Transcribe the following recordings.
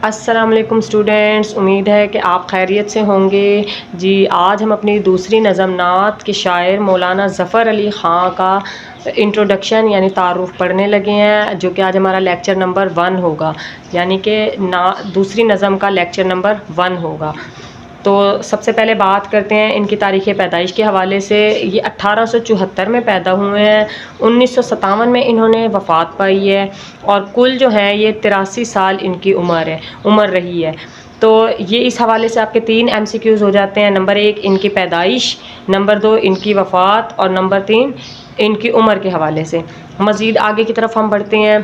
السلام علیکم اسٹوڈینٹس، امید ہے کہ آپ خیریت سے ہوں گے۔ جی آج ہم اپنی دوسری نظم نعت کے شاعر مولانا ظفر علی خاں کا انٹروڈکشن یعنی تعارف پڑھنے لگے ہیں، جو کہ آج ہمارا لیکچر نمبر 1 ہوگا، یعنی کہ دوسری نظم کا لیکچر نمبر 1 ہوگا۔ تو سب سے پہلے بات کرتے ہیں ان کی تاریخ پیدائش کے حوالے سے۔ یہ 1874 میں پیدا ہوئے ہیں، 1957 میں انہوں نے وفات پائی ہے، اور کل جو ہے یہ 83 سال ان کی عمر رہی ہے۔ تو یہ اس حوالے سے آپ کے 3 MCQs ہو جاتے ہیں۔ نمبر 1 ان کی پیدائش، نمبر 2 ان کی وفات، اور نمبر 3 ان کی عمر کے حوالے سے۔ مزید آگے کی طرف ہم بڑھتے ہیں۔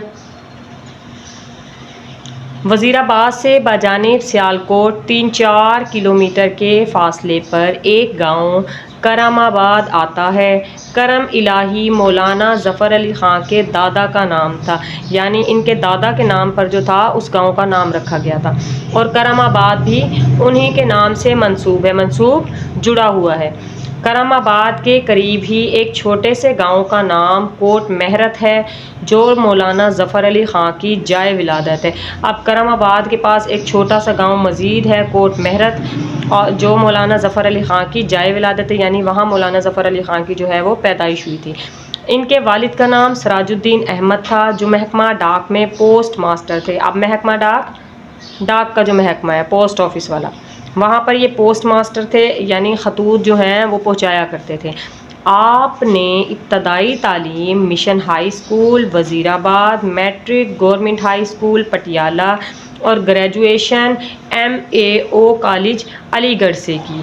وزیرآباد سے بجانب سیالکوٹ 3-4 کلومیٹر کے فاصلے پر ایک گاؤں کرم آباد آتا ہے۔ کرم الہی مولانا ظفر علی خاں کے دادا کا نام تھا، یعنی ان کے دادا کے نام پر جو تھا اس گاؤں کا نام رکھا گیا تھا، اور کرم آباد بھی انہی کے نام سے منسوب جڑا ہوا ہے۔ کرم آباد کے قریب ہی ایک چھوٹے سے گاؤں کا نام کوٹ مہرت ہے، جو مولانا ظفر علی خاں کی جائے ولادت ہے۔ اب کرم آباد کے پاس ایک چھوٹا سا گاؤں مزید ہے کوٹ مہرت، جو مولانا ظفر علی خاں کی جائے ولادت ہے، یعنی وہاں مولانا ظفر علی خاں کی جو ہے وہ پیدائش ہوئی تھی۔ ان کے والد کا نام سراج الدین احمد تھا، جو محکمہ ڈاک میں پوسٹ ماسٹر تھے۔ اب محکمہ ڈاک کا جو محکمہ ہے پوسٹ آفس والا، وہاں پر یہ پوسٹ ماسٹر تھے، یعنی خطوط جو ہیں وہ پہنچایا کرتے تھے۔ آپ نے ابتدائی تعلیم mission high school Wazirabad, matric government high school Patiala, اور گریجویشن MAO کالج علی گڑھ سے کی۔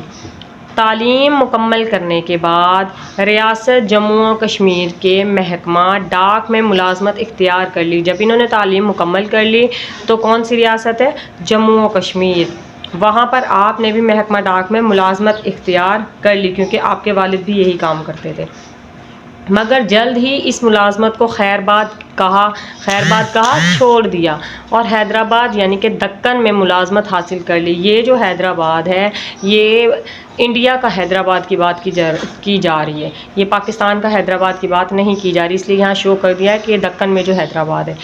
تعلیم مکمل کرنے کے بعد ریاست جموں و کشمیر کے محکمہ ڈاک میں ملازمت اختیار کر لی۔ جب انہوں نے تعلیم مکمل کر لی تو کون سی ریاست ہے؟ جموں و کشمیر۔ وہاں پر آپ نے بھی محکمہ ڈاک میں ملازمت اختیار کر لی، کیونکہ آپ کے والد بھی یہی کام کرتے تھے، مگر جلد ہی اس ملازمت کو خیر باد کہا چھوڑ دیا، اور حیدرآباد یعنی کہ دکن میں ملازمت حاصل کر لی۔ یہ جو حیدرآباد ہے یہ انڈیا کا حیدرآباد کی بات کی جا رہی ہے، یہ پاکستان کا حیدرآباد کی بات نہیں کی جا رہی، اس لیے یہاں شو کر دیا ہے کہ دکن میں جو حیدرآباد ہے۔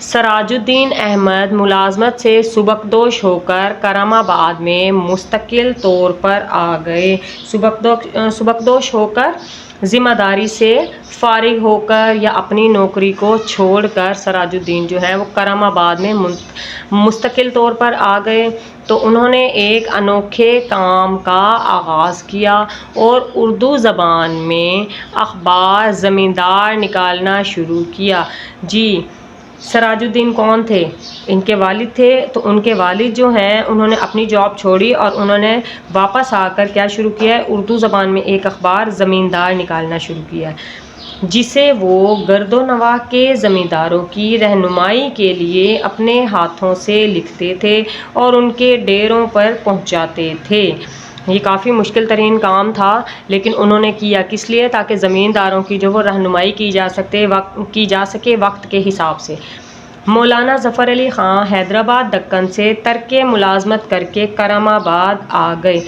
سراج الدین احمد ملازمت سے سبکدوش ہو کر کرم آباد میں مستقل طور پر آ گئے۔ سبکدوش ہو کر ذمہ داری سے فارغ ہو کر یا اپنی نوکری کو چھوڑ کر سراج الدین جو ہے وہ کرم آباد میں مستقل طور پر آ گئے، تو انہوں نے ایک انوکھے کام کا آغاز کیا اور اردو زبان میں اخبار زمیندار نکالنا شروع کیا۔ جی سراج الدین کون تھے؟ ان کے والد تھے۔ تو ان کے والد جو ہیں انہوں نے اپنی جاب چھوڑی اور انہوں نے واپس آ کر کیا شروع کیا ہے؟ اردو زبان میں ایک اخبار زمیندار نکالنا شروع کیا ہے، جسے وہ گرد و نواح کے زمینداروں کی رہنمائی کے لیے اپنے ہاتھوں سے لکھتے تھے اور ان کے ڈیروں پر پہنچاتے تھے۔ یہ کافی مشکل ترین کام تھا، لیکن انہوں نے کیا کس لیے؟ تاکہ زمینداروں کی جو وہ رہنمائی کی جا سکے وقت کے حساب سے۔ مولانا ظفر علی خاں حیدرآباد دکن سے ترک ملازمت کر کے کرم آباد آ گئے۔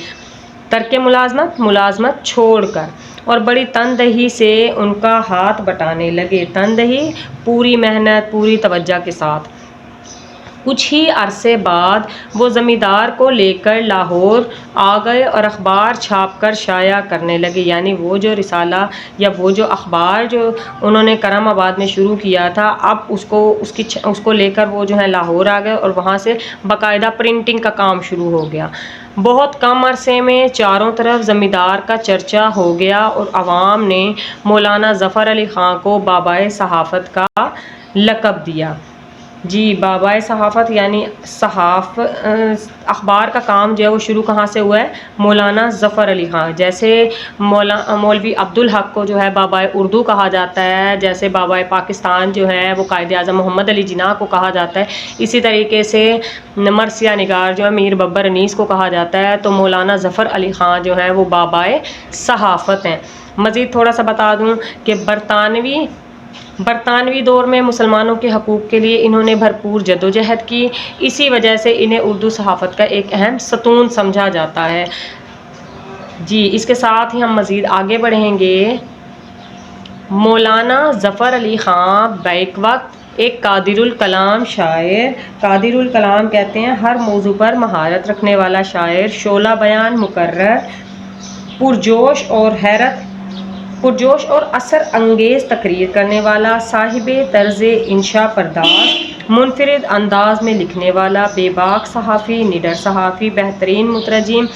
ترک ملازمت چھوڑ کر، اور بڑی تندہی سے ان کا ہاتھ بٹانے لگے۔ تندہی، پوری محنت، پوری توجہ کے ساتھ۔ کچھ ہی عرصے بعد وہ زمیندار کو لے کر لاہور آ گئے اور اخبار چھاپ کر شائع کرنے لگے، یعنی وہ جو رسالہ یا وہ جو اخبار جو انہوں نے کرم آباد میں شروع کیا تھا، اب اس کو لے کر وہ جو ہے لاہور آ گئے اور وہاں سے باقاعدہ پرنٹنگ کا کام شروع ہو گیا۔ بہت کم عرصے میں چاروں طرف زمیندار کا چرچا ہو گیا اور عوام نے مولانا ظفر علی خاں کو بابائے صحافت کا لقب دیا۔ جی بابائے صحافت یعنی اخبار کا کام جو ہے وہ شروع کہاں سے ہوا ہے؟ مولانا ظفر علی خاں۔ جیسے مولوی عبدالحق کو جو ہے بابائے اردو کہا جاتا ہے، جیسے بابائے پاکستان جو ہے وہ قائد اعظم محمد علی جناح کو کہا جاتا ہے، اسی طریقے سے مرثیہ نگار جو ہے میر ببر انیس کو کہا جاتا ہے، تو مولانا ظفر علی خاں جو ہے وہ بابائے صحافت ہیں۔ مزید تھوڑا سا بتا دوں کہ برطانوی دور میں مسلمانوں کے حقوق کے لیے انہوں نے بھرپور جدوجہد کی، اسی وجہ سے انہیں اردو صحافت کا ایک اہم ستون سمجھا جاتا ہے۔ جی اس کے ساتھ ہی ہم مزید آگے بڑھیں گے۔ مولانا ظفر علی خاں بیک وقت ایک قادر الکلام شاعر، قادر الکلام کہتے ہیں ہر موضوع پر مہارت رکھنے والا شاعر، شعلہ بیان مقرر، پرجوش اور اثر انگیز تقریر کرنے والا، صاحب طرز انشا پرداز، منفرد انداز میں لکھنے والا، بے باک صحافی، نڈر صحافی، بہترین مترجم،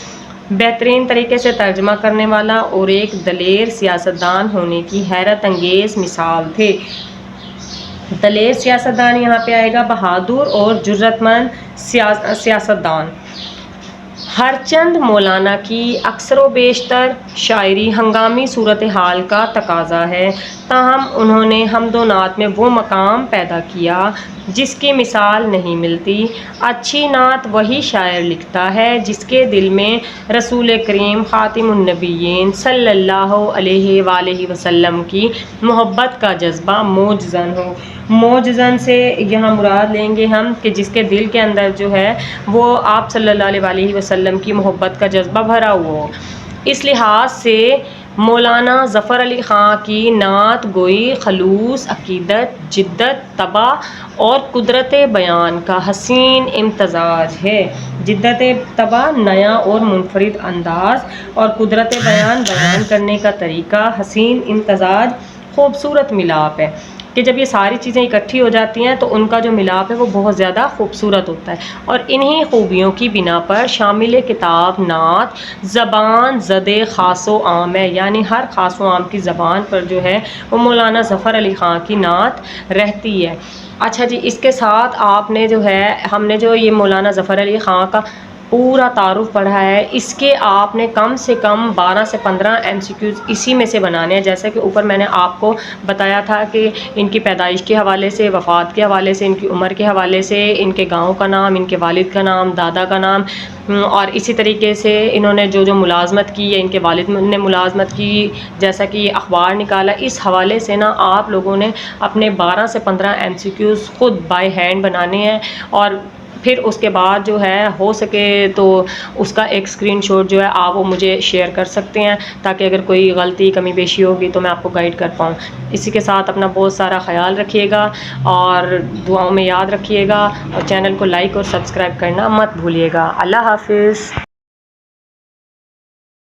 بہترین طریقے سے ترجمہ کرنے والا اور ایک دلیر سیاستدان ہونے کی حیرت انگیز مثال تھے۔ دلیر سیاستدان یہاں پہ آئے گا، بہادر اور جرأت مند سیاستدان۔ ہرچند مولانا کی اکثر و بیشتر شاعری ہنگامی صورتحال کا تقاضا ہے، تاہم انہوں نے حمد و نعت میں وہ مقام پیدا کیا جس کی مثال نہیں ملتی۔ اچھی نعت وہی شاعر لکھتا ہے جس کے دل میں رسول کریم خاتم النبیین صلی اللہ علیہ وآلہ وسلم کی محبت کا جذبہ موجزن ہو۔ موجزن سے یہاں مراد لیں گے ہم کہ جس کے دل کے اندر جو ہے وہ آپ صلی اللہ علیہ وآلہ وسلم کی محبت کا جذبہ بھرا ہوا ہو۔ اس لحاظ سے مولانا ظفر علی خاں کی نعت گوئی خلوص، عقیدت، جدت، طبع اور قدرت بیان کا حسین امتزاج ہے۔ جدت طبع، نیا اور منفرد انداز، اور قدرت بیان کرنے کا طریقہ، حسین امتزاج، خوبصورت ملاپ ہے کہ جب یہ ساری چیزیں اکٹھی ہو جاتی ہیں تو ان کا جو ملاپ ہے وہ بہت زیادہ خوبصورت ہوتا ہے، اور انہی خوبیوں کی بنا پر شامل کتاب نعت زبان زد خاص و عام ہے، یعنی ہر خاص و عام کی زبان پر جو ہے وہ مولانا ظفر علی خاں کی نعت رہتی ہے۔ اچھا جی، اس کے ساتھ آپ نے جو ہے ہم نے جو یہ مولانا ظفر علی خاں کا پورا تعارف پڑھا ہے، اس کے آپ نے کم سے کم 12 سے 15 MCQs اسی میں سے بنانے ہیں، جیسا کہ اوپر میں نے آپ کو بتایا تھا کہ ان کی پیدائش کے حوالے سے، وفات کے حوالے سے، ان کی عمر کے حوالے سے، ان کے گاؤں کا نام، ان کے والد کا نام، دادا کا نام، اور اسی طریقے سے انہوں نے جو ملازمت کی یا ان کے والد نے ملازمت کی، جیسا کہ یہ اخبار نکالا، اس حوالے سے نا آپ لوگوں نے اپنے 12 سے 15 MCQs خود بائی ہینڈ بنانے ہیں، اور پھر اس کے بعد جو ہے ہو سکے تو اس کا ایک اسکرین شاٹ جو ہے آپ وہ مجھے شیئر کر سکتے ہیں، تاکہ اگر کوئی غلطی کمی بیشی ہوگی تو میں آپ کو گائیڈ کر پاؤں۔ اسی کے ساتھ اپنا بہت سارا خیال رکھیے گا اور دعاؤں میں یاد رکھیے گا، اور چینل کو لائک اور سبسکرائب کرنا مت بھولیے گا۔ اللہ حافظ۔